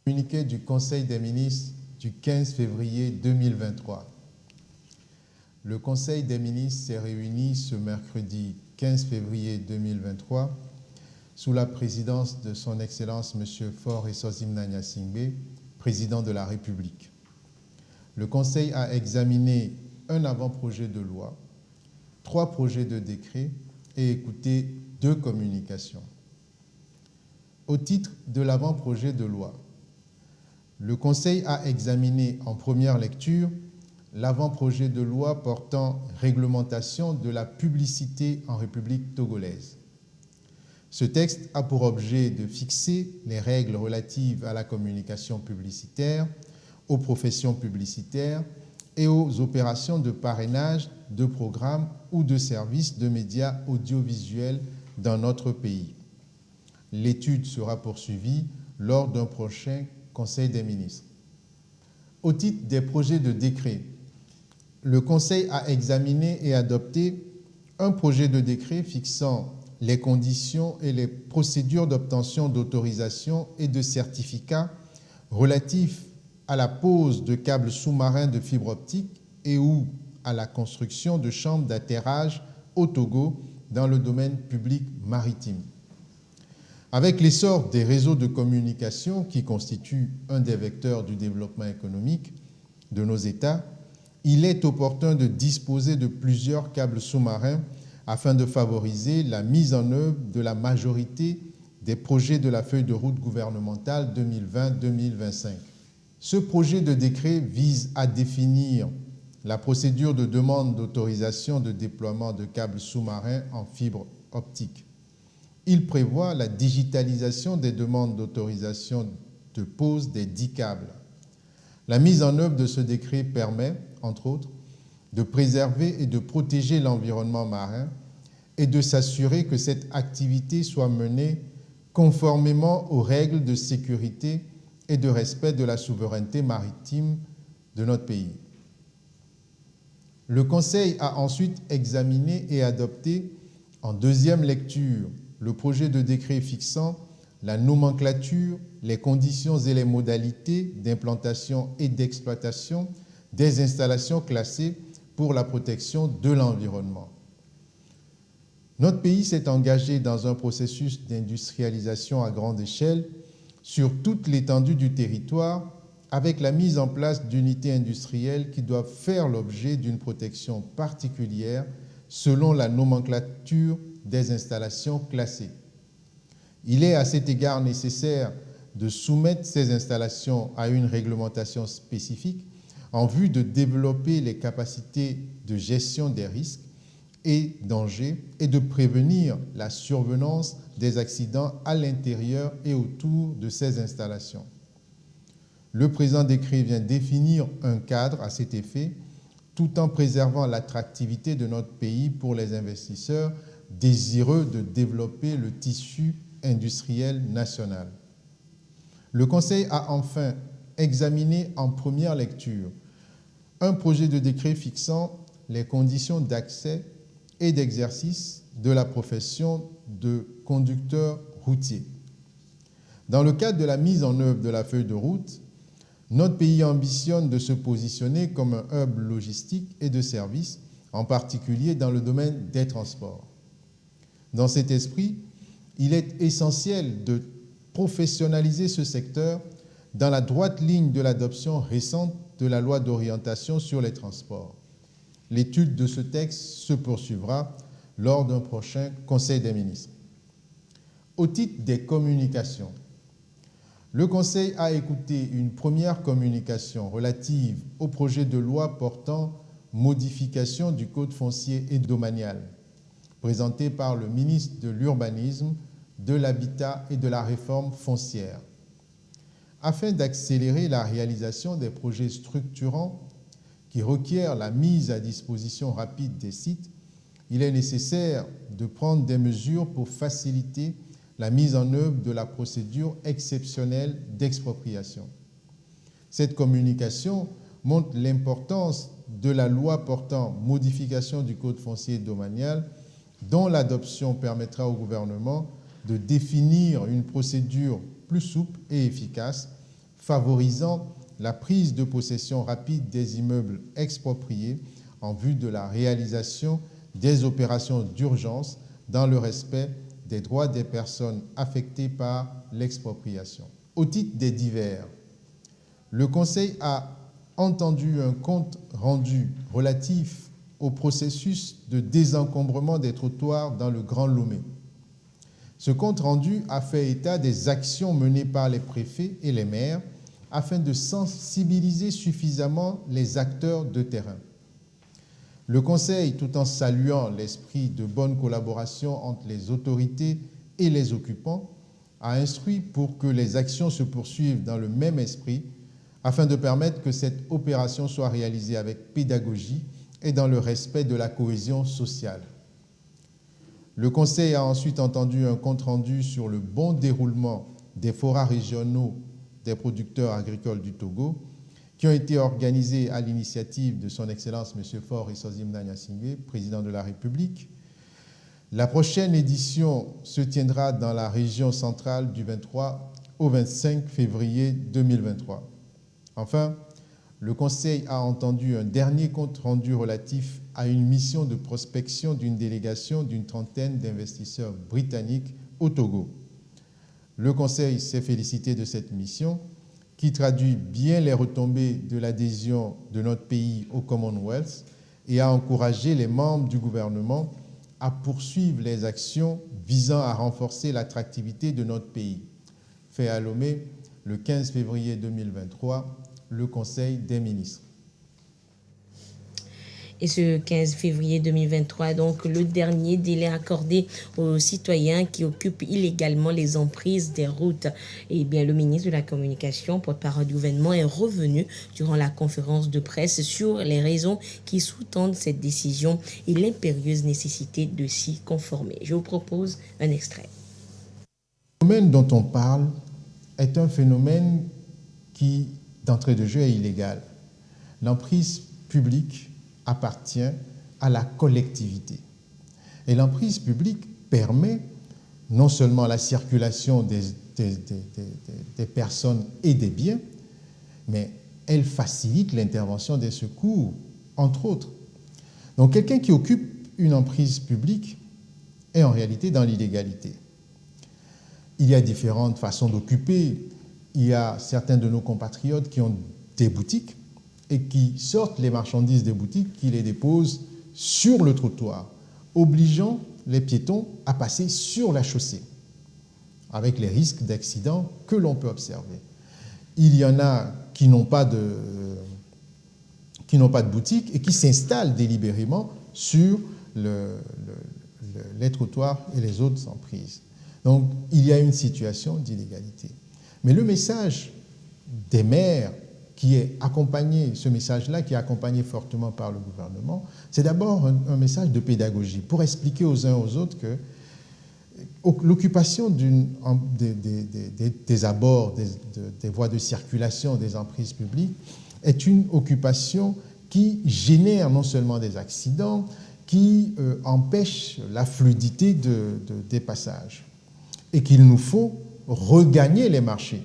Communiqué du Conseil des ministres du 15 février 2023. Le Conseil des ministres s'est réuni ce mercredi 15 février 2023 sous la présidence de son Excellence M. Faure Essosim Gnassingbé, président de la République. Le Conseil a examiné un avant-projet de loi, 3 projets de décret et écouté 2 communications. Au titre de l'avant-projet de loi, le Conseil a examiné en première lecture l'avant-projet de loi portant réglementation de la publicité en République togolaise. Ce texte a pour objet de fixer les règles relatives à la communication publicitaire, aux professions publicitaires et aux opérations de parrainage de programmes ou de services de médias audiovisuels dans notre pays. L'étude sera poursuivie lors d'un prochain Conseil des ministres. Au titre des projets de décret, le Conseil a examiné et adopté un projet de décret fixant les conditions et les procédures d'obtention d'autorisation et de certificats relatifs à la pose de câbles sous-marins de fibre optique et ou à la construction de chambres d'atterrage au Togo dans le domaine public maritime. Avec l'essor des réseaux de communication qui constituent un des vecteurs du développement économique de nos États, il est opportun de disposer de plusieurs câbles sous-marins afin de favoriser la mise en œuvre de la majorité des projets de la feuille de route gouvernementale 2020-2025. Ce projet de décret vise à définir la procédure de demande d'autorisation de déploiement de câbles sous-marins en fibre optique. Il prévoit la digitalisation des demandes d'autorisation de pose des 10 câbles. La mise en œuvre de ce décret permet, entre autres, de préserver et de protéger l'environnement marin et de s'assurer que cette activité soit menée conformément aux règles de sécurité et de respect de la souveraineté maritime de notre pays. Le Conseil a ensuite examiné et adopté en deuxième lecture le projet de décret fixant la nomenclature, les conditions et les modalités d'implantation et d'exploitation des installations classées pour la protection de l'environnement. Notre pays s'est engagé dans un processus d'industrialisation à grande échelle sur toute l'étendue du territoire avec la mise en place d'unités industrielles qui doivent faire l'objet d'une protection particulière selon la nomenclature des installations classées. Il est à cet égard nécessaire de soumettre ces installations à une réglementation spécifique en vue de développer les capacités de gestion des risques et dangers et de prévenir la survenance des accidents à l'intérieur et autour de ces installations. Le présent décret vient définir un cadre à cet effet tout en préservant l'attractivité de notre pays pour les investisseurs désireux de développer le tissu industriel national. Le Conseil a enfin examiné en première lecture un projet de décret fixant les conditions d'accès et d'exercice de la profession de conducteur routier. Dans le cadre de la mise en œuvre de la feuille de route, notre pays ambitionne de se positionner comme un hub logistique et de services, en particulier dans le domaine des transports. Dans cet esprit, il est essentiel de professionnaliser ce secteur dans la droite ligne de l'adoption récente de la loi d'orientation sur les transports. L'étude de ce texte se poursuivra lors d'un prochain Conseil des ministres. Au titre des communications, le Conseil a écouté une première communication relative au projet de loi portant modification du Code foncier et domanial, présenté par le ministre de l'Urbanisme, de l'Habitat et de la Réforme foncière. Afin d'accélérer la réalisation des projets structurants qui requièrent la mise à disposition rapide des sites, il est nécessaire de prendre des mesures pour faciliter la mise en œuvre de la procédure exceptionnelle d'expropriation. Cette communication montre l'importance de la loi portant modification du Code foncier domanial, dont l'adoption permettra au gouvernement de définir une procédure plus souple et efficace favorisant la prise de possession rapide des immeubles expropriés en vue de la réalisation des opérations d'urgence dans le respect des droits des personnes affectées par l'expropriation. Au titre des divers, le Conseil a entendu un compte rendu relatif au processus de désencombrement des trottoirs dans le Grand Lomé. Ce compte rendu a fait état des actions menées par les préfets et les maires afin de sensibiliser suffisamment les acteurs de terrain. Le Conseil, tout en saluant l'esprit de bonne collaboration entre les autorités et les occupants, a instruit pour que les actions se poursuivent dans le même esprit afin de permettre que cette opération soit réalisée avec pédagogie et dans le respect de la cohésion sociale. Le Conseil a ensuite entendu un compte-rendu sur le bon déroulement des forats régionaux des producteurs agricoles du Togo, qui ont été organisés à l'initiative de son Excellence M. Faure Essozimna Gnassingbé, président de la République. La prochaine édition se tiendra dans la région centrale du 23 au 25 février 2023. Enfin, le Conseil a entendu un dernier compte-rendu relatif à une mission de prospection d'une délégation d'une trentaine d'investisseurs britanniques au Togo. Le Conseil s'est félicité de cette mission qui traduit bien les retombées de l'adhésion de notre pays au Commonwealth et a encouragé les membres du gouvernement à poursuivre les actions visant à renforcer l'attractivité de notre pays. Fait à Lomé le 15 février 2023, le Conseil des ministres. Et ce 15 février 2023, donc le dernier délai accordé aux citoyens qui occupent illégalement les emprises des routes. Et bien, le ministre de la Communication, porte-parole du gouvernement, est revenu durant la conférence de presse sur les raisons qui sous-tendent cette décision et l'impérieuse nécessité de s'y conformer. Je vous propose un extrait. Le phénomène dont on parle est un phénomène qui, d'entrée de jeu, est illégal. L'emprise publique appartient à la collectivité. Et l'emprise publique permet non seulement la circulation des personnes et des biens, mais elle facilite l'intervention des secours, entre autres. Donc quelqu'un qui occupe une emprise publique est en réalité dans l'illégalité. Il y a différentes façons d'occuper. Il y a certains de nos compatriotes qui ont des boutiques et qui sortent les marchandises des boutiques, qui les déposent sur le trottoir, obligeant les piétons à passer sur la chaussée, avec les risques d'accidents que l'on peut observer. Il y en a qui n'ont pas de boutique et qui s'installent délibérément sur les trottoirs et les autres emprises. Donc, il y a une situation d'illégalité. Mais le message des maires qui est accompagné, ce message-là qui est accompagné fortement par le gouvernement, c'est d'abord un message de pédagogie pour expliquer aux uns aux autres que l'occupation des abords, des voies de circulation des emprises publiques est une occupation qui génère non seulement des accidents, qui empêche la fluidité des passages et qu'il nous faut regagner les marchés.